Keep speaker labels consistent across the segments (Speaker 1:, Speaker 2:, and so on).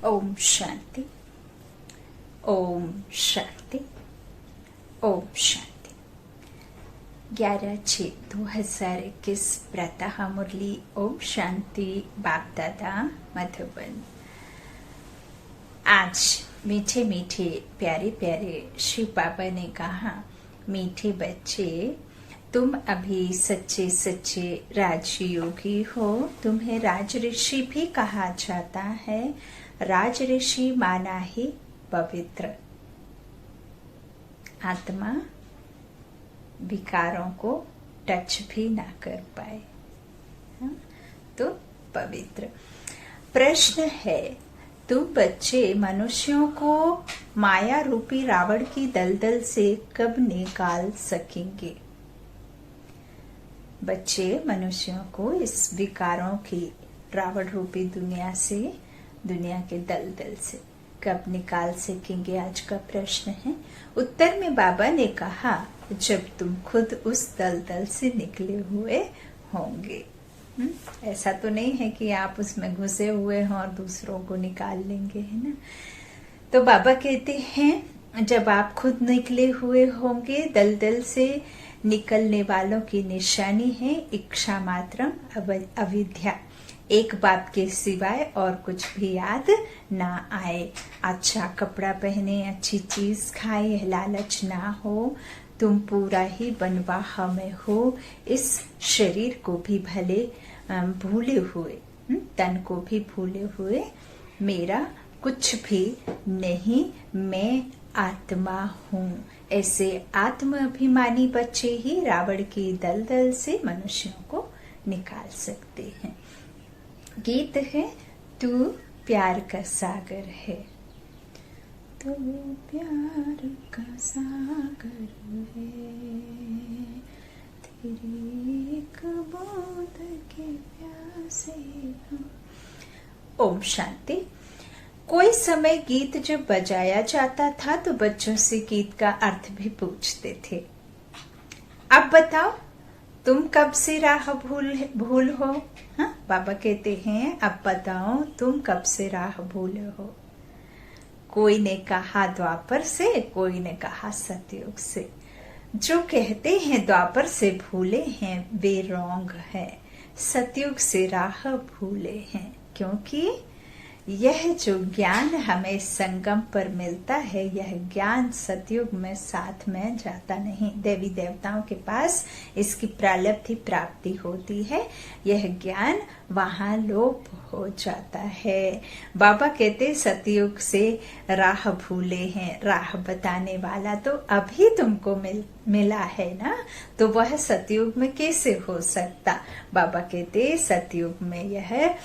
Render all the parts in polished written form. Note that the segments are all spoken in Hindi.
Speaker 1: ओम शांति, ओम शांति, ओम शांति। 11/6/2021 प्रातः मुरली। ओम शांति। बाप दादा मधुबन। आज मीठे मीठे प्यारे प्यारे शिव बाबा ने कहा, मीठे बच्चे, तुम अभी सच्चे सच्चे राजयोगी हो। तुम्हें राज ऋषि भी कहा जाता है। राज ऋषि माना ही पवित्र। आत्मा विकारों को टच भी ना कर पाए, तो पवित्र। प्रश्न है, तुम बच्चे मनुष्यों को माया रूपी रावण की दलदल से कब निकाल सकेंगे? बच्चे मनुष्यों को इस विकारों की रावण रूपी दुनिया से, दुनिया के दलदल से कब निकाल सकेंगे, आज का प्रश्न है। उत्तर में बाबा ने कहा, जब तुम खुद उस दलदल से निकले हुए होंगे। ऐसा तो नहीं है कि आप उसमें घुसे हुए हो और दूसरों को निकाल लेंगे, है ना। तो बाबा कहते हैं, जब आप खुद निकले हुए होंगे, दलदल से निकलने वालों की निशानी है इच्छा मात्रम अविद्या। एक बात के सिवाय और कुछ भी याद ना आए। अच्छा कपड़ा पहने, अच्छी चीज खाए, लालच ना हो। तुम पूरा ही बनवाहा में हो। इस शरीर को भी भले भूले हुए, तन को भी भूले हुए, मेरा कुछ भी नहीं, मैं आत्मा हूँ। ऐसे आत्म अभिमानी बच्चे ही रावण की दलदल से मनुष्यों को निकाल सकते हैं। गीत है, तू प्यार का सागर है। तू प्यार का सागर है, तेरी एक बूंद के प्यासे हम। ओम शांति। कोई समय गीत जब बजाया जाता था तो बच्चों से गीत का अर्थ भी पूछते थे। अब बताओ, तुम कब से राह भूल हो? हाँ, बाबा कहते हैं, अब बताओ तुम कब से राह भूले हो? कोई ने कहा द्वापर से, कोई ने कहा सतयुग से। जो कहते हैं द्वापर से भूले हैं, वे रॉन्ग है। सतयुग से राह भूले हैं, क्योंकि यह जो ज्ञान हमें संगम पर मिलता है, यह ज्ञान सतयुग में साथ में जाता नहीं। देवी देवताओं के पास इसकी प्रारब्ध प्राप्ति होती है, यह ज्ञान वहां लोप हो जाता है। बाबा कहते सतयुग से राह भूले हैं। राह बताने वाला तो अभी तुमको मिला है ना, तो वह सतयुग में कैसे हो सकता? बाबा कहते सतयुग में यह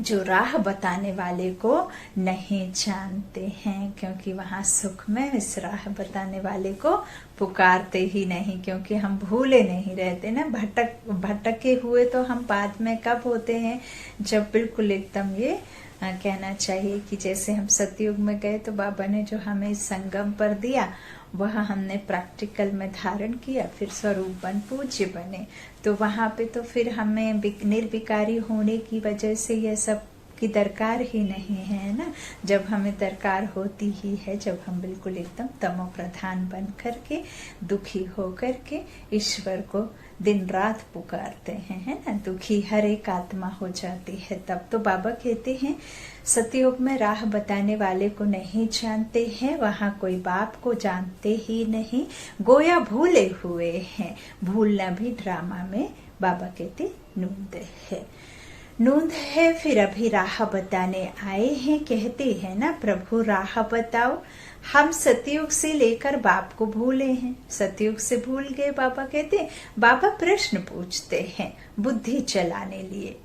Speaker 1: जो राह बताने वाले को नहीं जानते हैं, क्योंकि वहां सुख में इस राह बताने वाले को पुकारते ही नहीं, क्योंकि हम भूले नहीं रहते ना। भटके हुए तो हम बाद में कब होते हैं, जब बिल्कुल एकदम ये कहना चाहिए कि जैसे हम सतयुग में गए तो बाबा ने जो हमें संगम पर दिया वह हमने प्रैक्टिकल में धारण किया, फिर स्वरूप बन पूज्य बने। तो वहां पे तो फिर हमें निर्विकारी होने की वजह से यह सब की दरकार ही नहीं है ना। जब हमें दरकार होती ही है, जब हम बिल्कुल एकदम तमो प्रधान बन करके, दुखी हो करके ईश्वर को दिन रात पुकारते हैं, है ना। दुखी हर एक आत्मा हो जाती है तब। तो बाबा कहते हैं सतयुग में राह बताने वाले को नहीं जानते हैं, वहां कोई बाप को जानते ही नहीं, गोया भूले हुए हैं। भूलना भी ड्रामा में बाबा कहते नूंद है, नूंद है। फिर अभी राह बताने आए हैं, कहते हैं ना, प्रभु राह बताओ। हम सतयुग से लेकर बाप को भूले हैं, सतयुग से भूल गए। बाबा कहते, बाबा प्रश्न पूछते हैं बुद्धि चलाने लिए।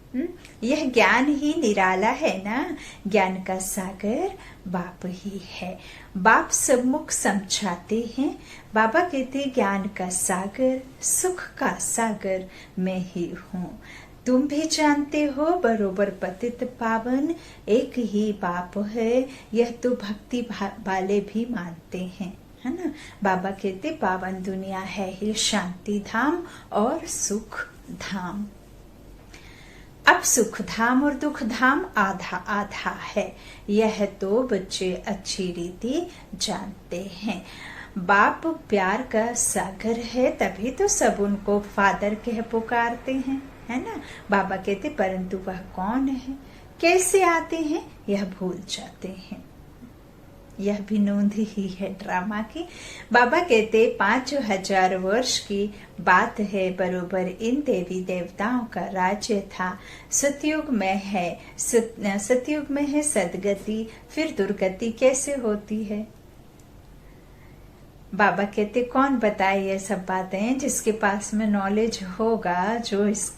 Speaker 1: यह ज्ञान ही निराला है ना। ज्ञान का सागर बाप ही है। बाप सम्मुख समझाते हैं। बाबा कहते, ज्ञान का सागर, सुख का सागर मैं ही हूँ। तुम भी जानते हो, बरोबर पतित पावन एक ही बाप है। यह तो भक्ति वाले भी मानते हैं, है ना। बाबा कहते पावन दुनिया है ही शांति धाम और सुख धाम। अब सुख धाम और दुख धाम आधा आधा है, यह तो बच्चे अच्छी रीति जानते हैं। बाप प्यार का सागर है, तभी तो सब उनको फादर कह पुकारते हैं, है ना। बाबा कहते परंतु वह कौन है, कैसे आते हैं, यह भूल जाते हैं। यह भी नोंद ही है ड्रामा की। बाबा कहते 5000 वर्ष की बात है, बरोबर इन देवी देवताओं का राज्य था। सतयुग में है सदगति, फिर दुर्गति कैसे होती है। बाबा कहते कौन बताए ये सब बातें, जिसके पास में नॉलेज होगा, जो इस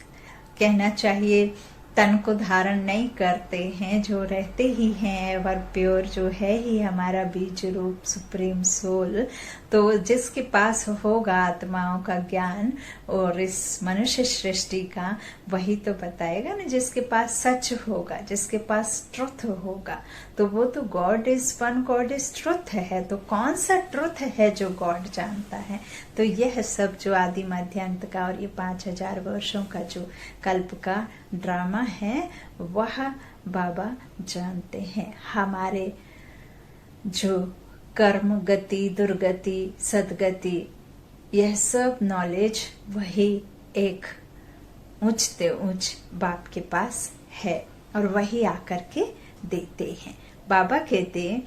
Speaker 1: कहना चाहिए तन को धारण नहीं करते हैं, जो रहते ही हैं एवर प्योर, जो है ही हमारा बीज रूप सुप्रीम सोल, तो जिसके पास होगा आत्माओं का ज्ञान और इस मनुष्य सृष्टि का, वही तो बताएगा ना। जिसके पास सच होगा, जिसके पास ट्रुथ होगा, तो वो तो God is one, God is truth है। तो कौन सा ट्रुथ है जो गॉड जानता है। तो यह सब जो आदि मध्य अंत का और ये 5000 वर्षों का जो कल्प का ड्रामा है, वह बाबा जानते हैं। हमारे जो कर्म गति, दुर्गति, सदगति, यह सब नॉलेज वही एक ऊंचते ऊंच बाप के पास है और वही आकर के देते हैं। बाबा कहते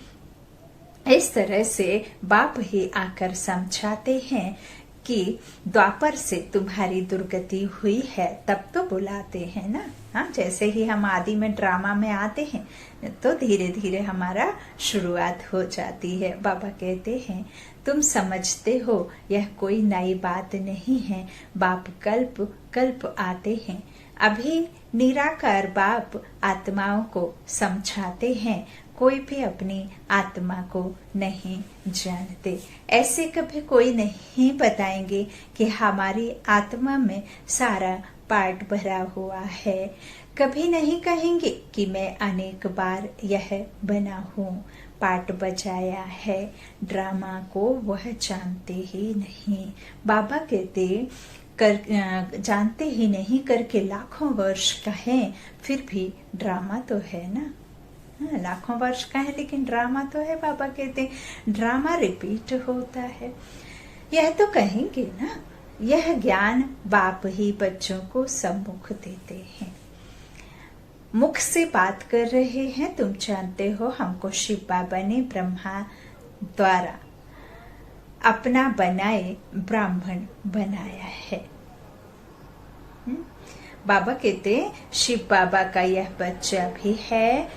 Speaker 1: इस तरह से बाप ही आकर समझाते हैं कि द्वापर से तुम्हारी दुर्गति हुई है, तब तो बुलाते हैं ना। हाँ, जैसे ही हम आदि में ड्रामा में आते हैं तो धीरे धीरे हमारा शुरुआत हो जाती है। बाबा कहते हैं तुम समझते हो यह कोई नई बात नहीं है, बाप कल्प कल्प आते हैं। अभी निराकार बाप आत्माओं को समझाते हैं, कोई भी अपनी आत्मा को नहीं जानते। ऐसे कभी कोई नहीं बताएंगे कि हमारी आत्मा में सारा पार्ट भरा हुआ है। कभी नहीं कहेंगे कि मैं अनेक बार यह बना हूँ, पार्ट बजाया है। ड्रामा को वह जानते ही नहीं। बाबा कहते जानते ही नहीं करके लाखों वर्ष कहें, फिर भी ड्रामा तो है ना। लाखों वर्ष का है लेकिन ड्रामा तो है। बाबा कहते ड्रामा रिपीट होता है। यह तो कहेंगे ना, यह ज्ञान बाप ही बच्चों को सम्मुख देते हैं। मुख से बात कर रहे हैं, तुम जानते हो हमको शिव बाबा ने ब्रह्मा द्वारा अपना बनाए ब्राह्मण बनाया है। बाबा कहते शिव बाबा का यह बच्चा भी है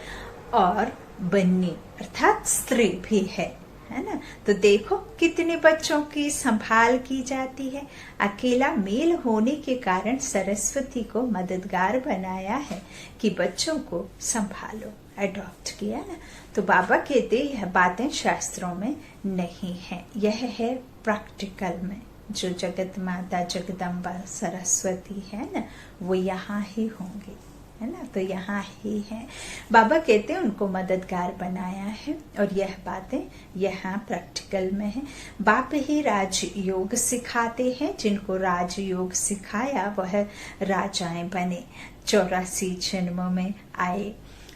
Speaker 1: और बन्नी अर्थात स्त्री भी है ना। तो देखो कितने बच्चों की संभाल की जाती है। अकेला मेल होने के कारण सरस्वती को मददगार बनाया है कि बच्चों को संभालो, अडॉप्ट किया ना। तो बाबा कहते यह बातें शास्त्रों में नहीं है, यह है प्रैक्टिकल में। जो जगत माता जगदम्बा सरस्वती है ना, वो यहाँ ही होंगी, है ना। तो यहाँ ही है। बाबा कहते हैं उनको मददगार बनाया है और यह बातें यहाँ प्रैक्टिकल में है। बाप ही राजयोग सिखाते हैं, जिनको राजयोग सिखाया वह राजाएं बने, 84 जन्मों में आए।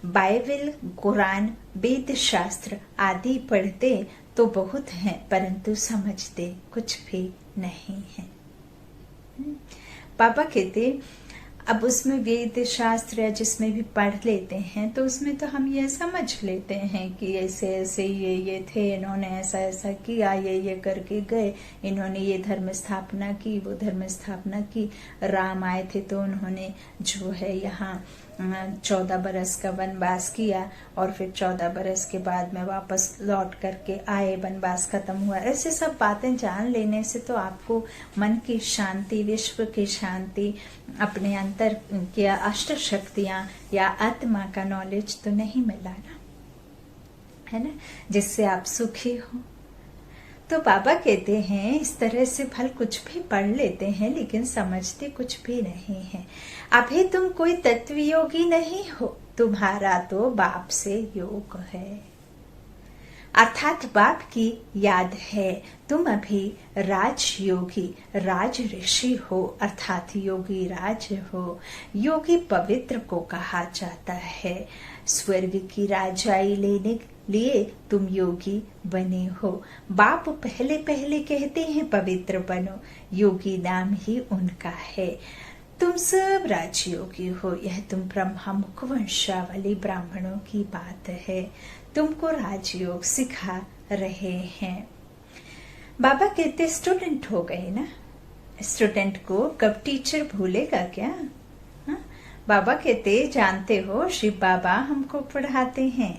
Speaker 1: बाइबल, कुरान, वेद शास्त्र आदि पढ़ते तो बहुत हैं, परंतु समझते कुछ भी नहीं है। बाबा कहते अब उसमें वेद शास्त्र या जिसमें भी पढ़ लेते हैं तो उसमें तो हम ये समझ लेते हैं कि ऐसे ऐसे ये थे, इन्होंने ऐसा ऐसा किया, ये करके गए, इन्होंने ये धर्म स्थापना की, वो धर्म स्थापना की। राम आए थे तो उन्होंने जो है यहाँ 14 बरस का वनवास किया और फिर 14 बरस के बाद में वापस लौट करके आए, वनवास खत्म हुआ। ऐसे सब बातें जान लेने से तो आपको मन की शांति, विश्व की शांति, अपने अंतर की अष्ट शक्तियां या आत्मा का नॉलेज तो नहीं मिला ना, है ना, जिससे आप सुखी हो। तो बाबा कहते हैं इस तरह से भल कुछ भी पढ़ लेते हैं लेकिन समझते कुछ भी नहीं है। अभी तुम कोई तत्व योगी नहीं हो, तुम्हारा तो बाप से योग है। अर्थात बाप की याद है। तुम अभी राजयोगी राज ऋषि हो, अर्थात योगी राज हो। योगी पवित्र को कहा जाता है। स्वर्ग की राजाई लेने लिए तुम योगी बने हो। बाप पहले पहले कहते हैं पवित्र बनो, योगी नाम ही उनका है। तुम सब राजयोगी हो। यह तुम ब्रह्मा मुख वंशावली ब्राह्मणों की बात है। तुमको राजयोग सिखा रहे हैं। बाबा कहते स्टूडेंट हो गए ना, स्टूडेंट को कब टीचर भूलेगा क्या? हा? बाबा कहते जानते हो शिव बाबा हमको पढ़ाते हैं,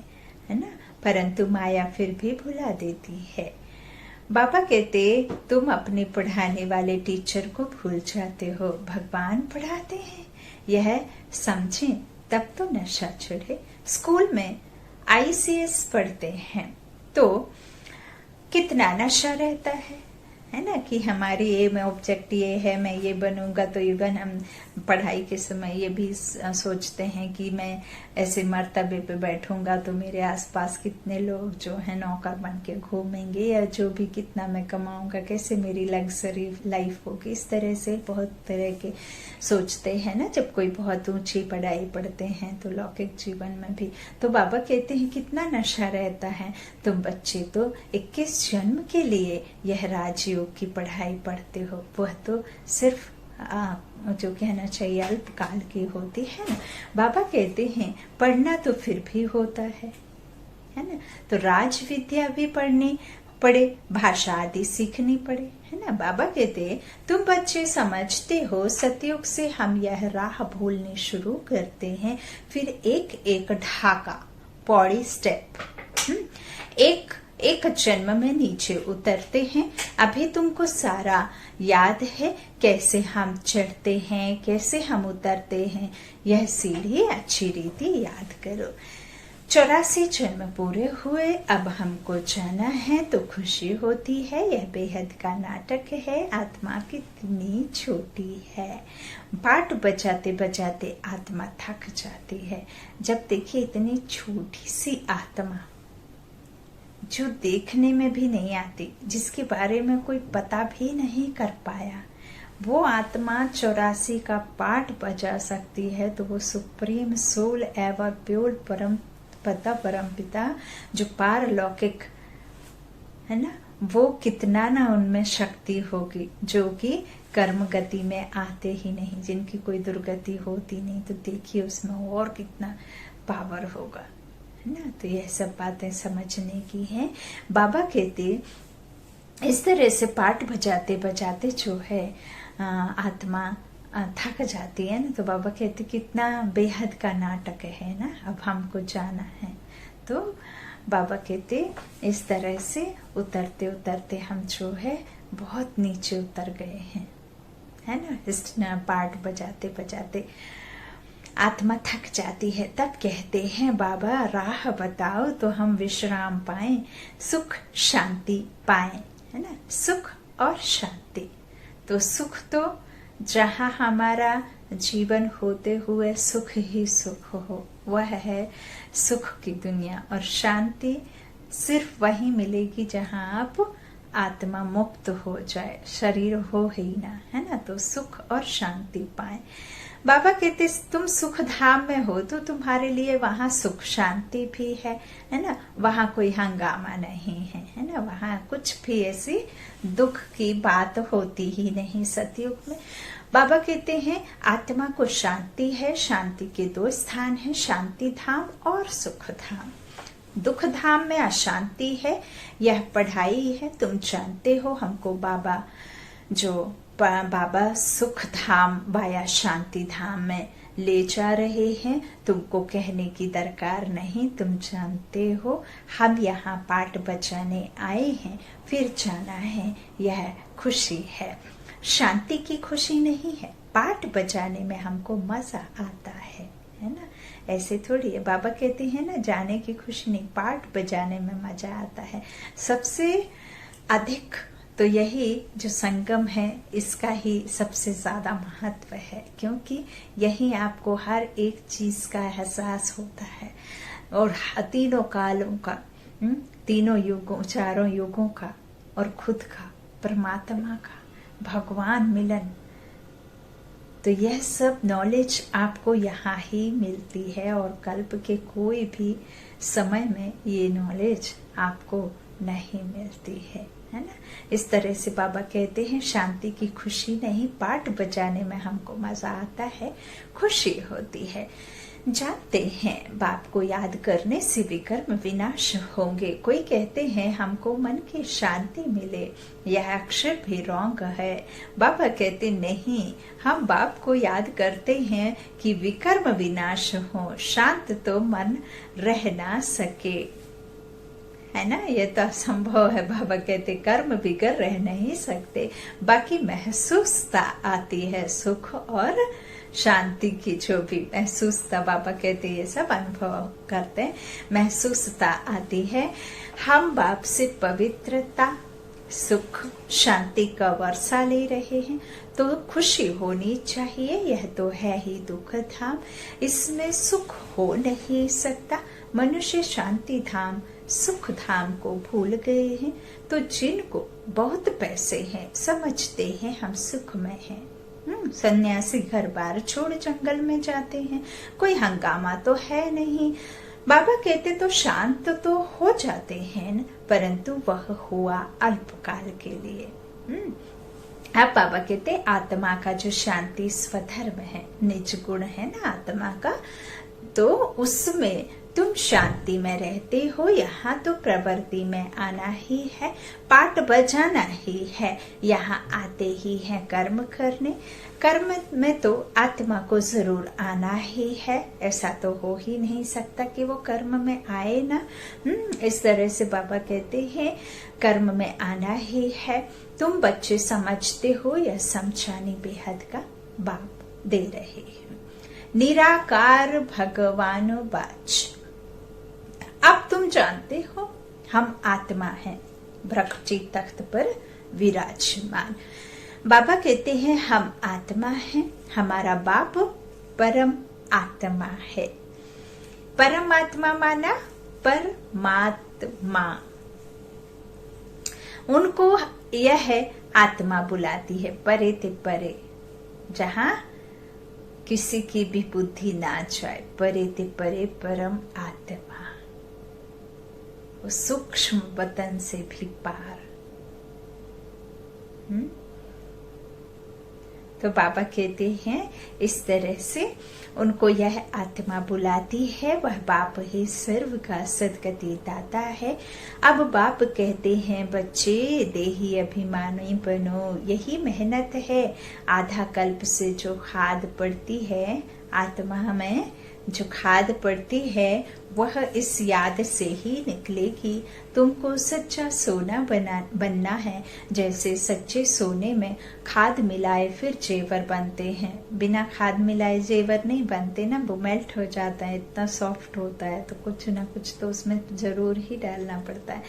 Speaker 1: है ना, परंतु माया फिर भी भुला देती है। बाबा कहते तुम अपने पढ़ाने वाले टीचर को भूल जाते हो। भगवान पढ़ाते हैं, यह समझें तब तो नशा छुड़े। स्कूल में ICS पढ़ते हैं तो कितना नशा रहता है ना, कि हमारी एम ऑब्जेक्ट ये है, मैं ये बनूंगा। तो इवन हम पढ़ाई के समय ये भी सोचते हैं कि मैं ऐसे मर्तबे पे बैठूंगा तो मेरे आसपास कितने लोग जो है नौकर बन के घूमेंगे, या जो भी कितना मैं कमाऊंगा, कैसे मेरी लग्जरी लाइफ होगी। इस तरह से बहुत तरह के सोचते हैं ना जब कोई बहुत ऊंची पढ़ाई पढ़ते हैं तो लौकिक जीवन में भी। तो बाबा कहते हैं कितना नशा रहता है। तुम बच्चे तो 21 जन्म के लिए यह राजयोग की पढ़ाई पढ़ते हो, वह तो सिर्फ जो कहना चाहिए अल्पकाल की होती है ना। बाबा कहते हैं पढ़ना तो फिर भी होता है ना। तो राज विद्या भी पढ़नी पड़े, भाषा आदि सीखनी पड़े, है ना। बाबा कहते तुम बच्चे समझते हो सतयुग से हम यह राह भूलने शुरू करते हैं, फिर एक एक ढाका पौड़ी स्टेप एक जन्म में नीचे उतरते हैं। अभी तुमको सारा याद है, कैसे हम चढ़ते हैं, कैसे हम उतरते हैं। यह सीढ़ी अच्छी रीति याद करो। 84 जन्म पूरे हुए, अब हमको जाना है तो खुशी होती है। यह बेहद का नाटक है, आत्मा कितनी छोटी है। पाठ बजाते बजाते आत्मा थक जाती है। जब देखिए इतनी छोटी सी आत्मा जो देखने में भी नहीं आती, जिसके बारे में कोई पता भी नहीं कर पाया, वो आत्मा 84 का पाठ बजा सकती है, तो वो सुप्रीम सोल एवर प्योर परम पिता जो पारलौकिक है ना, वो कितना ना उनमें शक्ति होगी, जो कि कर्म गति में आते ही नहीं, जिनकी कोई दुर्गति होती नहीं। तो देखिए उसमें और कितना पावर होगा, है ना। तो यह सब बातें समझने की हैं। बाबा कहते इस तरह से पाठ बजाते बजाते जो है आत्मा थक जाती है ना। तो बाबा कहते कितना बेहद का नाटक है ना, अब हमको जाना है। तो बाबा कहते इस तरह से उतरते उतरते हम जो है बहुत नीचे उतर गए हैं, है ना। इस पाठ बजाते बजाते आत्मा थक जाती है। तब कहते हैं बाबा राह बताओ तो हम विश्राम पाएं, सुख शांति पाएं, है ना। सुख और शांति, तो सुख तो जहाँ हमारा जीवन होते हुए सुख ही सुख हो, वह है सुख की दुनिया। और शांति सिर्फ वही मिलेगी जहाँ आप आत्मा मुक्त हो जाए, शरीर हो ही ना, है ना। तो सुख और शांति पाए। बाबा कहते तुम सुख धाम में हो तो तुम्हारे लिए वहाँ सुख शांति भी है ना। वहाँ कोई हंगामा नहीं है ना। वहाँ कुछ भी ऐसी दुख की बात होती ही नहीं सतयुग में। बाबा कहते हैं आत्मा को शांति है। शांति के 2 स्थान हैं, शांति धाम और सुख धाम। दुख धाम में अशांति है, यह पढ़ाई है। तुम जानते हो हमको बाबा सुख धाम वाया शांति धाम में ले जा रहे हैं। तुमको कहने की दरकार नहीं, तुम जानते हो हम यहाँ पाठ बजाने आए हैं, फिर जाना है। यह खुशी है, शांति की खुशी नहीं है। पाठ बजाने में हमको मजा आता है ना। ऐसे थोड़ी है। बाबा कहते हैं ना जाने की खुशी नहीं, पाठ बजाने में मजा आता है। सबसे अधिक तो यही जो संगम है इसका ही सबसे ज्यादा महत्व है, क्योंकि यही आपको हर एक चीज का एहसास होता है और तीनों कालों का तीनों युगों, चारों युगों का और खुद का, परमात्मा का, भगवान मिलन। तो यह सब नॉलेज आपको यहाँ ही मिलती है और कल्प के कोई भी समय में ये नॉलेज आपको नहीं मिलती है ना। इस तरह से बाबा कहते हैं शांति की खुशी नहीं, पाठ बजाने में हमको मजा आता है, खुशी होती है। जानते हैं बाप को याद करने से विकर्म विनाश होंगे। कोई कहते हैं हमको मन की शांति मिले, यह अक्षर भी रॉन्ग है। बाबा कहते नहीं, हम बाप को याद करते हैं कि विकर्म विनाश हो, शांत तो मन रह ना सके, है ना। ये तो असंभव है। बाबा कहते कर्म बिगड़ रह नहीं सकते, बाकी महसूसता आती है सुख और शांति की। जो भी महसूसता, बाबा कहते ये सब अनुभव करते हैं, महसूसता आती है। हम बाप से पवित्रता, सुख, शांति का वर्षा ले रहे हैं तो खुशी होनी चाहिए। यह तो है ही दुख धाम, इसमें सुख हो नहीं सकता। मनुष्य शांति धाम, सुख धाम को भूल गए हैं। तो जिनको बहुत पैसे हैं, समझते हैं हम सुख में हैं। सन्यासी घर बार छोड़ जंगल में जाते हैं, कोई हंगामा तो है नहीं। बाबा कहते तो शांत तो हो जाते हैं, परंतु वह हुआ अल्पकाल के लिए। अब बाबा कहते आत्मा का जो शांति स्वधर्म है, निज गुण है ना आत्मा का, तो उसमें तुम शांति में रहते हो। यहाँ तो प्रवृत्ति में आना ही है, पाठ बजाना ही है, यहाँ आते ही है कर्म करने। कर्म में तो आत्मा को जरूर आना ही है, ऐसा तो हो ही नहीं सकता कि वो कर्म में आए ना। इस तरह से बाबा कहते हैं कर्म में आना ही है। तुम बच्चे समझते हो, यह समझाने बेहद का बाप दे रहे हैं। निराकार भगवान बाच, अब तुम जानते हो हम आत्मा हैं, भ्रक्षी तख्त पर विराजमान। बाबा कहते हैं हम आत्मा हैं, हमारा बाप परम आत्मा है। परमात्मा माना परमात्मा, उनको यह है आत्मा बुलाती है, परे ते परे, जहां किसी की भी बुद्धि ना जाए, परे ते परे परम आत्मा, वो सूक्ष्म वतन से भी पार। तो बाबा कहते हैं इस तरह से उनको यह आत्मा बुलाती है, वह बाप ही सर्व का सदगति दाता है। अब बाप कहते हैं बच्चे देही अभिमानी बनो, यही मेहनत है। आधा कल्प से जो खाद पड़ती है आत्मा में, जो खाद पड़ती है वह इस याद से ही निकलेगी। तुमको सच्चा सोना बनना है। जैसे सच्चे सोने में खाद मिलाए फिर जेवर बनते हैं, बिना खाद मिलाए जेवर नहीं बनते ना, वो मेल्ट हो जाता है, इतना सॉफ्ट होता है। तो कुछ ना कुछ तो उसमें जरूर ही डालना पड़ता है।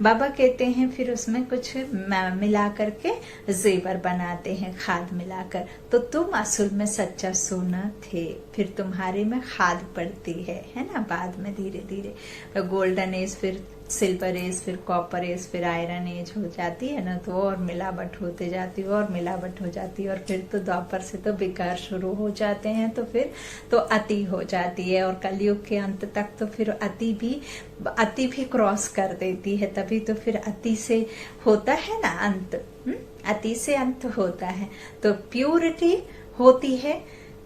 Speaker 1: बाबा कहते हैं फिर उसमें कुछ मिला करके जेवर बनाते हैं खाद मिलाकर। तो तुम असल में सच्चा सोना थे, फिर तुम्हारे में खाद पड़ती है ना, बाद में धीरे धीरे गोल्डन एज, फिर सिल्वर एज, फिर कॉपर एज, फिर आयरन एज हो जाती है ना, तो और मिलावट होते जाती है और मिलावट हो जाती है, और फिर तो द्वापर से तो विकार शुरू हो जाते हैं, तो फिर तो अति हो जाती है, और कलयुग के अंत तक तो फिर अति भी क्रॉस कर देती है। तभी तो फिर अति से होता है ना अंत, अति से अंत होता है। तो प्यूरिटी होती है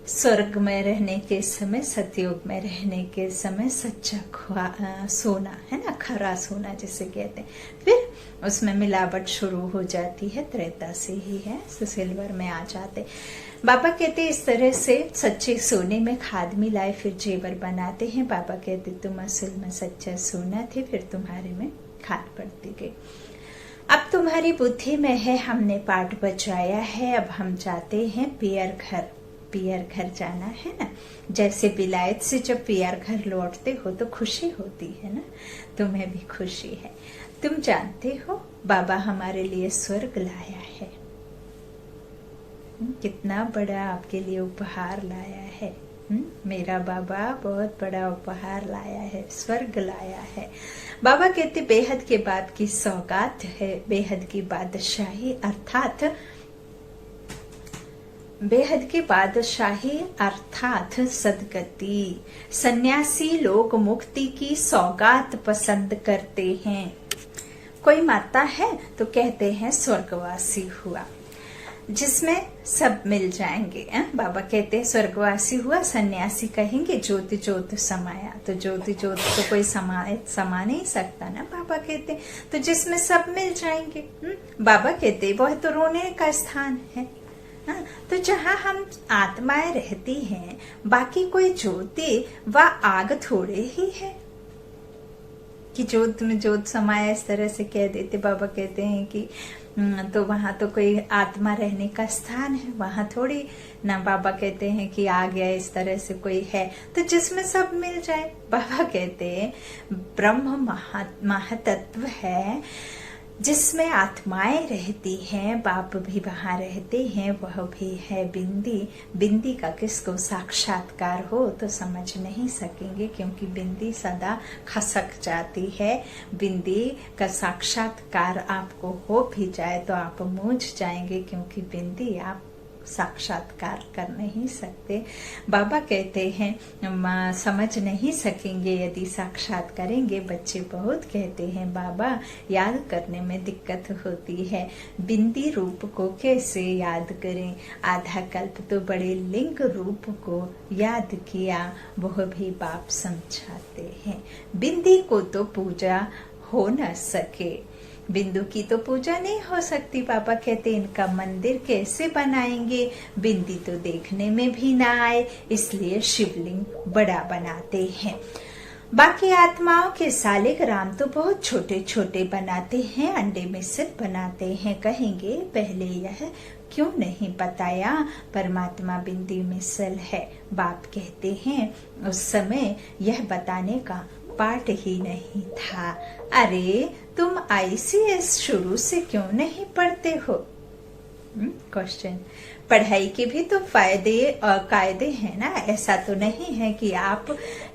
Speaker 1: स्वर्ग में रहने के समय, सतयुग में रहने के समय सच्चा सोना है ना, खरा सोना जिसे कहते हैं। फिर उसमें मिलावट शुरू हो जाती है, त्रेता से ही है, सिल्वर में आ जाते। बाबा कहते इस तरह से सच्चे सोने में खाद मिलाए फिर जेवर बनाते हैं। बाबा कहते तुम असल में सच्चा सोना थे, फिर तुम्हारे में खाद पड़ती गई। अब तुम्हारी बुद्धि में है हमने पाठ बचाया है, अब हम जाते हैं पियर घर। पियर घर जाना है ना, जैसे विलायत से जब पियर घर लौटते हो तो खुशी होती है ना, तुम्हें भी खुशी है। तुम जानते हो बाबा हमारे लिए स्वर्ग लाया है, कितना बड़ा आपके लिए उपहार लाया है। मेरा बाबा बहुत बड़ा उपहार लाया है, स्वर्ग लाया है। बाबा कहते बेहद के बाद की सौगात है, बेहद की बादशाही अर्थात बेहद की बादशाही अर्थात सदगति। सन्यासी लोग मुक्ति की सौगात पसंद करते हैं। कोई माता है तो कहते हैं स्वर्गवासी हुआ, जिसमें सब मिल जाएंगे। बाबा कहते हैं स्वर्गवासी हुआ। सन्यासी कहेंगे ज्योति ज्योत समाया, तो ज्योति ज्योत तो कोई समा नहीं सकता ना। बाबा कहते तो जिसमें सब मिल जाएंगे। बाबा कहते वह तो रोने का स्थान है। तो जहाँ हम आत्माएं रहती हैं, बाकी कोई ज्योति व आग थोड़े ही है कि ज्योत में ज्योत समाया, इस तरह से कह देते। बाबा कहते हैं कि तो वहां तो कोई आत्मा रहने का स्थान है, वहां थोड़ी ना। बाबा कहते हैं कि आ गया, इस तरह से कोई है तो जिसमें सब मिल जाए। बाबा कहते हैं ब्रह्म महातत्व है, जिसमें आत्माएं रहती हैं, बाप भी वहां रहते हैं, वह भी है बिंदी। बिंदी का किसको साक्षात्कार हो तो समझ नहीं सकेंगे, क्योंकि बिंदी सदा खसक जाती है। बिंदी का साक्षात्कार आपको हो भी जाए तो आप मूझ जाएंगे, क्योंकि बिंदी आप साक्षात्कार कर नहीं सकते। बाबा कहते हैं समझ नहीं सकेंगे यदि साक्षात करेंगे। बच्चे बहुत कहते हैं बाबा याद करने में दिक्कत होती है, बिंदी रूप को कैसे याद करें। आधा कल्प तो बड़े लिंग रूप को याद किया, वह भी बाप समझाते हैं। बिंदी को तो पूजा हो न सके, बिंदु की तो पूजा नहीं हो सकती। पापा कहते इनका मंदिर कैसे बनाएंगे, बिंदी तो देखने में भी ना आए, इसलिए शिवलिंग बड़ा बनाते हैं। बाकी आत्माओं के सालिग्राम तो बहुत छोटे छोटे बनाते हैं, अंडे में सिर बनाते हैं। कहेंगे पहले यह क्यों नहीं बताया, परमात्मा बिंदी मिसल है। बाप कहते हैं उस समय यह बताने का पाठ ही नहीं था। अरे तुम ICS शुरू से क्यों नहीं पढ़ते हो? क्वेश्चन। पढ़ाई के भी तो फायदे और कायदे हैं ना। ऐसा तो नहीं है कि आप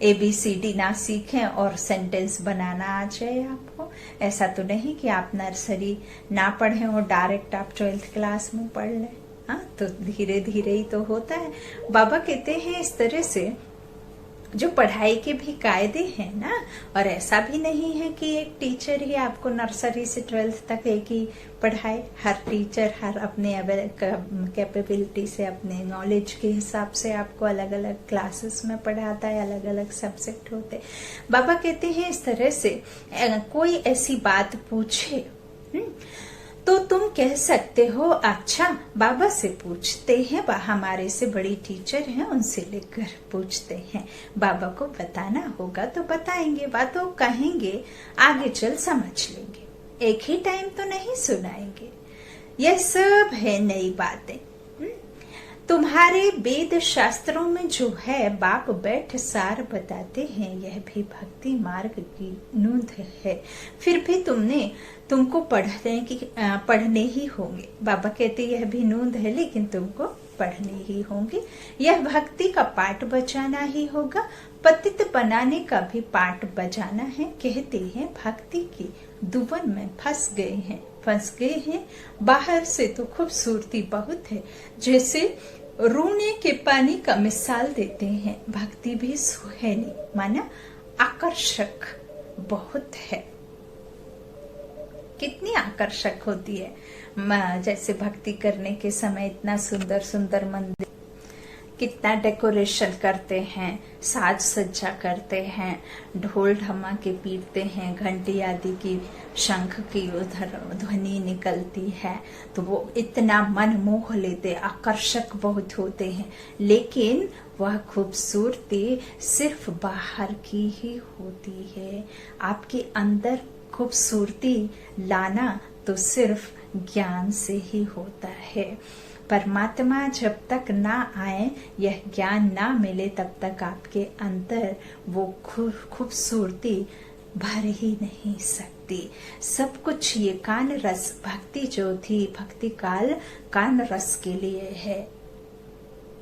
Speaker 1: ABCD ना सीखें और सेंटेंस बनाना आ जाए आपको। ऐसा तो नहीं कि आप नर्सरी ना पढ़ें और डायरेक्ट आप 12th क्लास में पढ़ लें। तो धीरे धीरे ही तो होता है। बाबा कहते हैं इस तरह से जो पढ़ाई के भी कायदे हैं ना, और ऐसा भी नहीं है कि एक टीचर ही आपको नर्सरी से 12th तक एक ही पढ़ाए। हर टीचर हर अपने कैपेबिलिटी से, अपने नॉलेज के हिसाब से आपको अलग अलग क्लासेस में पढ़ाता है, अलग अलग सब्जेक्ट होते। बाबा कहते हैं इस तरह से कोई ऐसी बात पूछे तो तुम कह सकते हो अच्छा बाबा से पूछते हैं, हमारे से बड़ी टीचर हैं उनसे लेकर पूछते हैं। बाबा को बताना होगा तो बताएंगे, बातों कहेंगे, आगे चल समझ लेंगे। एक ही टाइम तो नहीं सुनाएंगे। यह सब है नई बातें। तुम्हारे वेद शास्त्रों में जो है बाप बैठ सार बताते हैं, यह भी भक्ति मार्ग की नूंद है। फिर भी तुमको पढ़ने ही होंगे। बाबा कहते यह भी नूंद है, लेकिन तुमको पढ़ने ही होंगे। यह भक्ति का पाठ बजाना ही होगा, पतित बनाने का भी पाठ बजाना है। कहते हैं भक्ति की दुवन में फंस गए हैं। बाहर से तो खूबसूरती बहुत है, जैसे रोने के पानी का मिसाल देते हैं। भक्ति भी सुहानी माना आकर्षक बहुत है। कितनी आकर्षक होती है। जैसे भक्ति करने के समय इतना सुंदर सुंदर मंदिर, कितना डेकोरेशन करते हैं, साज सज्जा करते हैं, ढोल ढमाके पीटते हैं, घंटी आदि की, शंख की उधर ध्वनि निकलती है, तो वो इतना मन मोह लेते, आकर्षक बहुत होते हैं। लेकिन वह खूबसूरती सिर्फ बाहर की ही होती है। आपके अंदर खूबसूरती लाना तो सिर्फ ज्ञान से ही होता है। परमात्मा जब तक ना आए, यह ज्ञान ना मिले, तब तक आपके अंदर वो खूबसूरती भर ही नहीं सकती। सब कुछ ये कान रस भक्ति जो थी, भक्ति काल कान रस के लिए है।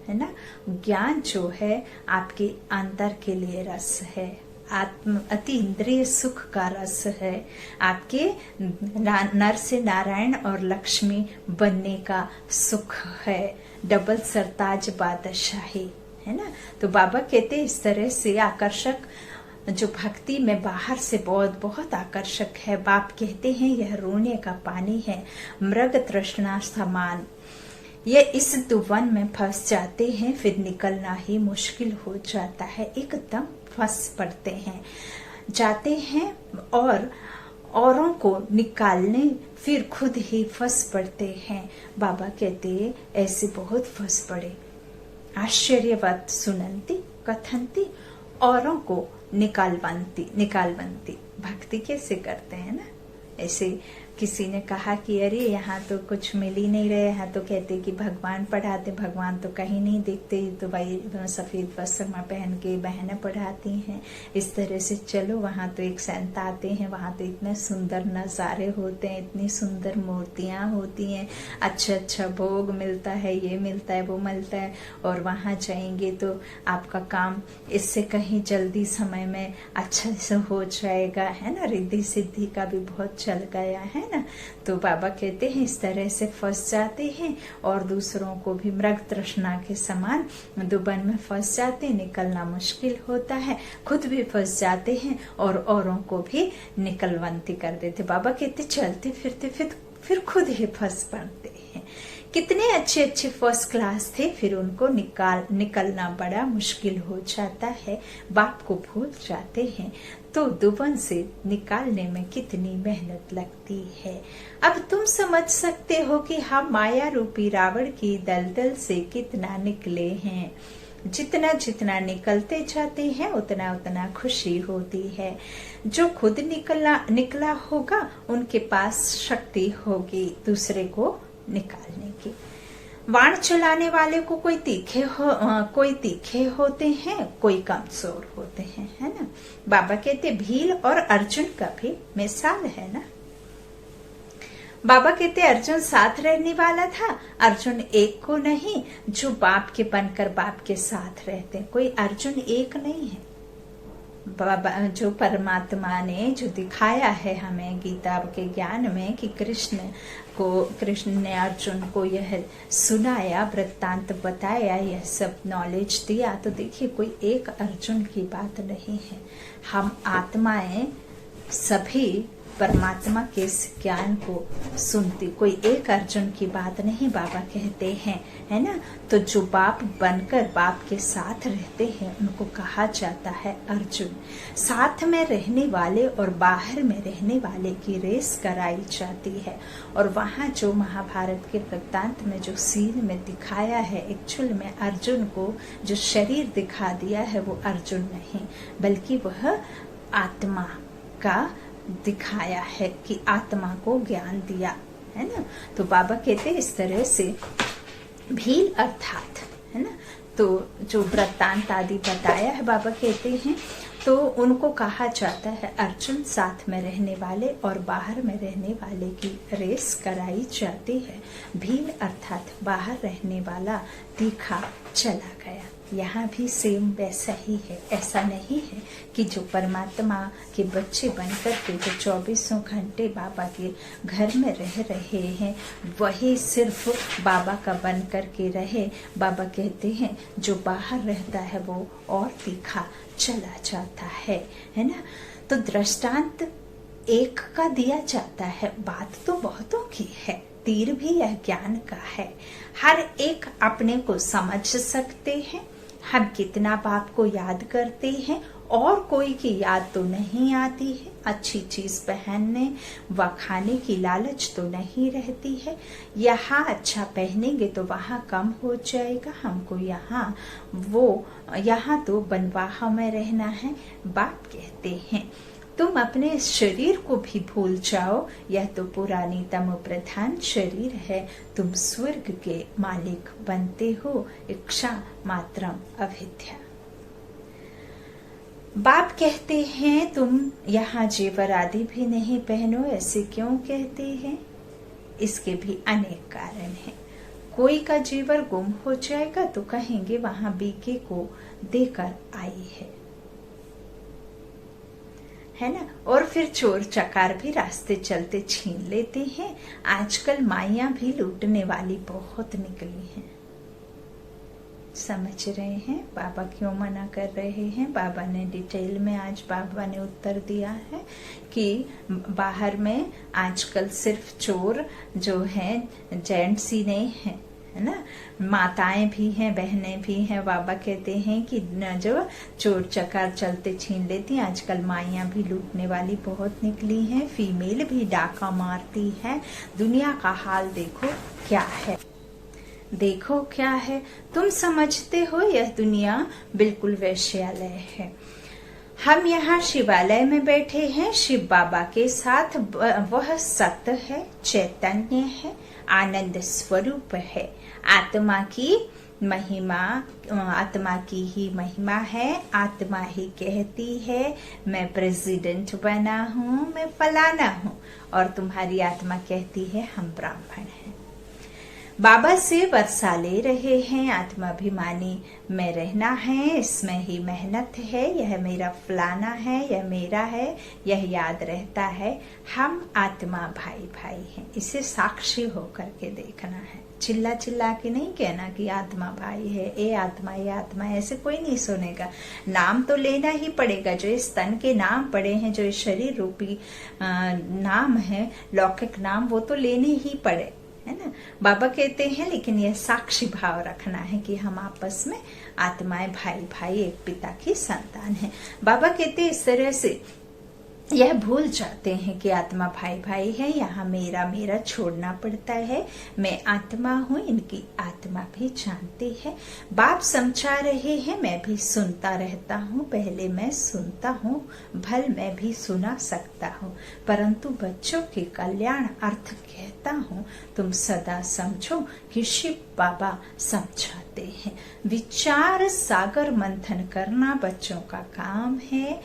Speaker 1: है ना। ज्ञान जो है आपके अंतर के लिए रस है, आत्म अति इंद्रिय सुख का रस है, आपके नर से नारायण और लक्ष्मी बनने का सुख है, डबल सरताज बादशाही, है ना। तो बाबा कहते इस तरह से आकर्षक जो भक्ति में बाहर से बहुत बहुत आकर्षक है। बाप कहते हैं यह रोने का पानी है, मृग तृष्णा समान। ये इस दुवन में फंस जाते हैं, फिर निकलना ही मुश्किल हो जाता है, एकदम फंस पड़ते हैं, जाते हैं और औरों को निकालने फिर खुद ही फंस पड़ते हैं। बाबा कहते ऐसे बहुत फंस पड़े। आश्चर्यवत सुनंती कथंती, औरों को निकालवंती। भक्ति कैसे करते हैं ना। ऐसे किसी ने कहा कि अरे यहाँ तो कुछ मिल ही नहीं रहे, यहाँ तो कहते कि भगवान पढ़ाते, भगवान तो कहीं नहीं दिखते, तो भाई सफेद वस्त्र पहन के बहनें पढ़ाती हैं। इस तरह से चलो वहाँ तो एक संत आते हैं, वहाँ तो इतने सुंदर नज़ारे होते हैं, इतनी सुंदर मूर्तियाँ होती हैं, अच्छा भोग मिलता है, ये मिलता है, वो मिलता है, और वहाँ जाएंगे तो आपका काम इससे कहीं जल्दी समय में अच्छा से हो जाएगा, है ना। रिद्धि सिद्धि का भी बहुत चल गया है ना। तो बाबा कहते हैं इस तरह से फंस जाते हैं और दूसरों को भी मृग तृष्णा के समान दुबन में फंस जाते हैं, निकलना मुश्किल होता है, खुद भी फंस जाते हैं और औरों को भी निकलवंती कर देते। बाबा कहते चलते फिरते फिर खुद ही फंस पड़ते हैं। कितने अच्छे फर्स्ट क्लास थे, फिर उनको निकलना बड़ा मुश्किल हो जाता है, बाप को भूल जाते हैं। तो दुबन से निकालने में कितनी मेहनत लगती है। अब तुम समझ सकते हो कि हम माया रूपी रावण की दलदल से कितना निकले हैं। जितना निकलते जाते हैं उतना खुशी होती है। जो खुद निकला होगा उनके पास शक्ति होगी दूसरे को निकालने की। वाण चलाने वाले को कोई तीखे होते हैं, कोई कमजोर होते हैं, है ना। बाबा कहते भील और अर्जुन का भी मिसाल है ना। बाबा कहते अर्जुन साथ रहने वाला था, अर्जुन एक को नहीं, जो बाप के बनकर बाप के साथ रहते हैं, कोई अर्जुन एक नहीं है। बाबा जो परमात्मा ने जो दिखाया है हमें गीता के ज्ञान में कि कृष्ण ने अर्जुन को यह सुनाया, वृत्तांत बताया, यह सब नॉलेज दिया, तो देखिए कोई एक अर्जुन की बात नहीं है। हम आत्माएं सभी परमात्मा के इस ज्ञान को सुनती, कोई एक अर्जुन की बात नहीं बाबा कहते हैं, है ना। तो जो बाप बनकर बाप के साथ रहते हैं उनको कहा जाता है अर्जुन। साथ में रहने वाले और बाहर में रहने वाले की रेस कराई जाती है। और वहाँ जो महाभारत के वृत्तांत में जो सीन में दिखाया है, एक्चुअल में अर्जुन को जो शरीर दिखा दिया है वो अर्जुन नहीं, बल्कि वह आत्मा का दिखाया है कि आत्मा को ज्ञान दिया, है ना। तो बाबा कहते इस तरह से भील अर्थात, है ना, तो जो वृत्तांत आदि बताया है बाबा कहते हैं, तो उनको कहा जाता है अर्जुन। साथ में रहने वाले और बाहर में रहने वाले की रेस कराई जाती है। भील अर्थात बाहर रहने वाला तीखा चला गया। यहाँ भी सेम वैसा ही है। ऐसा नहीं है कि जो परमात्मा के बच्चे बनकर के जो 24 घंटे बाबा के घर में रह रहे हैं वही सिर्फ बाबा का बन कर के रहे। बाबा कहते हैं जो बाहर रहता है वो और तीखा चला जाता है ना। तो दृष्टांत एक का दिया जाता है, बात तो बहुतों की है, तीर भी यह ज्ञान का है। हर एक अपने को समझ सकते हैं। हम कितना बाप को याद करते हैं और कोई की याद तो नहीं आती है। अच्छी चीज पहनने व खाने की लालच तो नहीं रहती है। यहाँ अच्छा पहनेंगे तो वहाँ कम हो जाएगा, हमको यहाँ तो बनवाहा में रहना है। बाप कहते हैं तुम अपने शरीर को भी भूल जाओ, यह तो पुरानी तम प्रधान शरीर है। तुम स्वर्ग के मालिक बनते हो, इच्छा मात्रम अविद्या। बाप कहते हैं तुम यहाँ जेवर आदि भी नहीं पहनो। ऐसे क्यों कहते हैं? इसके भी अनेक कारण हैं। कोई का जेवर गुम हो जाएगा तो कहेंगे वहां बीके को देकर आई है ना। और फिर चोर चकार भी रास्ते चलते छीन लेते हैं। आजकल माइयां भी लूटने वाली बहुत निकली हैं। समझ रहे हैं बाबा क्यों मना कर रहे हैं। बाबा ने डिटेल में आज बाबा ने उत्तर दिया है कि बाहर में आजकल सिर्फ चोर जो हैं जेंट्स ही नहीं है, है ना, माताएं भी हैं, बहनें भी हैं। बाबा कहते हैं कि जो चोर चकार चलते छीन लेती हैं, आजकल माइयां भी लूटने वाली बहुत निकली हैं। फीमेल भी डाका मारती है। दुनिया का हाल देखो क्या है, देखो क्या है। तुम समझते हो यह दुनिया बिल्कुल वैश्यालय है। हम यहाँ शिवालय में बैठे हैं शिव बाबा के साथ। वह सत्य है, चैतन्य है, आनंद स्वरूप है। आत्मा की महिमा, आत्मा की ही महिमा है। आत्मा ही कहती है मैं प्रेसिडेंट बना हूँ, मैं फलाना हूँ, और तुम्हारी आत्मा कहती है हम ब्राह्मण हैं। बाबा से वर्षा ले रहे हैं। आत्माभिमानी में रहना है, इसमें ही मेहनत है। यह मेरा फलाना है, यह मेरा है, यह याद रहता है। हम आत्मा भाई भाई हैं, इसे साक्षी होकर के देखना है। चिल्ला चिल्ला के नहीं कहना कि आत्मा भाई है, ये आत्मा, ऐसे कोई नहीं सुनेगा। नाम तो लेना ही पड़ेगा। जो इस तन के नाम पड़े हैं, जो इस शरीर रूपी नाम है, लौकिक नाम, वो तो लेने ही पड़े, है ना। बाबा कहते हैं लेकिन यह साक्षी भाव रखना है कि हम आपस में आत्माएं भाई भाई एक पिता की संतान हैं। बाबा कहते हैं इस तरह से यह भूल जाते हैं कि आत्मा भाई भाई है। यहाँ मेरा मेरा छोड़ना पड़ता है। मैं आत्मा हूँ, इनकी आत्मा भी जानती है। बाप समझा रहे हैं, मैं भी सुनता रहता हूँ। पहले मैं सुनता हूँ, भल मैं भी सुना सकता हूँ, परंतु बच्चों के कल्याण अर्थ कहता हूँ। तुम सदा समझो कि शिव बाबा समझाते हैं। विचार सागर मंथन करना बच्चों का काम है।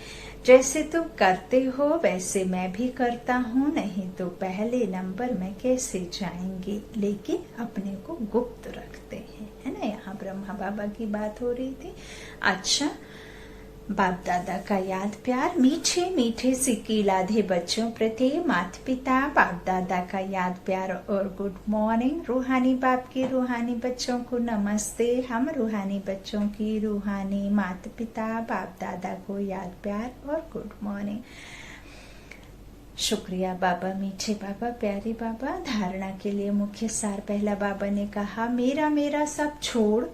Speaker 1: जैसे तुम करते हो वैसे मैं भी करता हूँ, नहीं तो पहले नंबर में कैसे जाएंगे। लेकिन अपने को गुप्त रखते हैं, है ना। यहाँ ब्रह्मा बाबा की बात हो रही थी। अच्छा, बाप दादा का याद प्यार। मीठे मीठे सिक्के लाधे बच्चों प्रति माता पिता बाप दादा का याद प्यार और गुड मॉर्निंग। रूहानी बाप के रूहानी बच्चों को नमस्ते। हम रूहानी बच्चों की रूहानी माता पिता बाप दादा को याद प्यार और गुड मॉर्निंग। शुक्रिया बाबा, मीठे बाबा, प्यारे बाबा। धारणा के लिए मुख्य सार। पहला बाबा ने कहा मेरा मेरा सब छोड़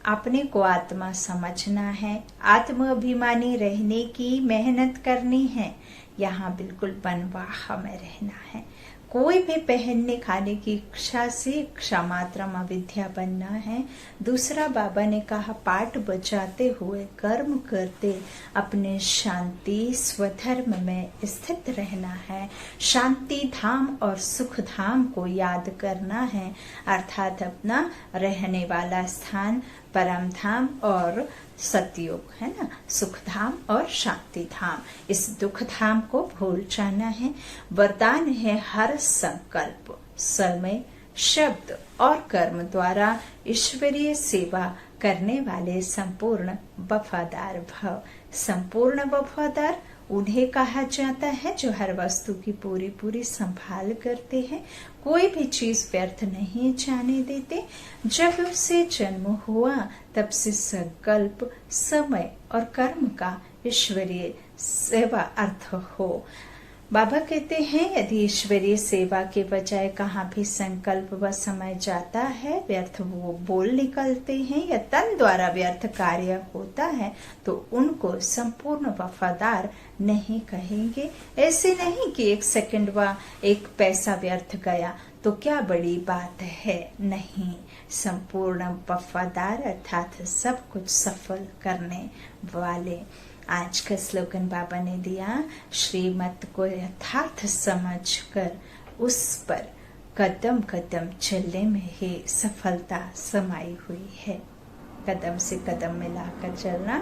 Speaker 1: अपने को आत्मा समझना है। आत्म अभिमानी रहने की मेहनत करनी है। यहाँ बिल्कुल बनवाह में रहना है। कोई भी पहनने खाने की इच्छा से इच्छा मात्र अविद्या बनना है। दूसरा बाबा ने कहा पाठ बजाते हुए कर्म करते अपने शांति स्वधर्म में स्थित रहना है। शांति धाम और सुख धाम को याद करना है, अर्थात अपना रहने वाला स्थान परम धाम और सतयुग, है ना, सुख धाम और शांति धाम। इस दुख धाम को भूल जाना है। वरदान है हर संकल्प, समय, शब्द और कर्म द्वारा ईश्वरीय सेवा करने वाले संपूर्ण वफादार भव। संपूर्ण वफादार उन्हें कहा जाता है जो हर वस्तु की पूरी पूरी संभाल करते हैं, कोई भी चीज व्यर्थ नहीं जाने देते। जब से जन्म हुआ तब से संकल्प, समय और कर्म का ईश्वरीय सेवा अर्थ हो। बाबा कहते हैं यदि ईश्वरीय सेवा के बजाय कहाँ भी संकल्प व समय जाता है, व्यर्थ वो बोल निकलते हैं या तन द्वारा व्यर्थ कार्य होता है, तो उनको संपूर्ण वफादार नहीं कहेंगे। ऐसे नहीं कि एक सेकंड व एक पैसा व्यर्थ गया तो क्या बड़ी बात है, नहीं। संपूर्ण वफादार अर्थात सब कुछ सफल करने वाले। आज का स्लोगन बाबा ने दिया, श्रीमत को यथार्थ समझकर उस पर कदम कदम चलने में ही सफलता समाई हुई है। कदम से कदम मिलाकर चलना,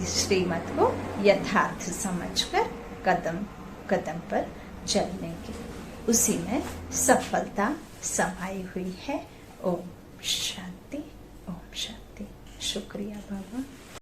Speaker 1: श्रीमत को यथार्थ समझकर कदम कदम पर चलने की, उसी में सफलता समाई हुई है। ओम शांति। ओम शांति। शुक्रिया बाबा।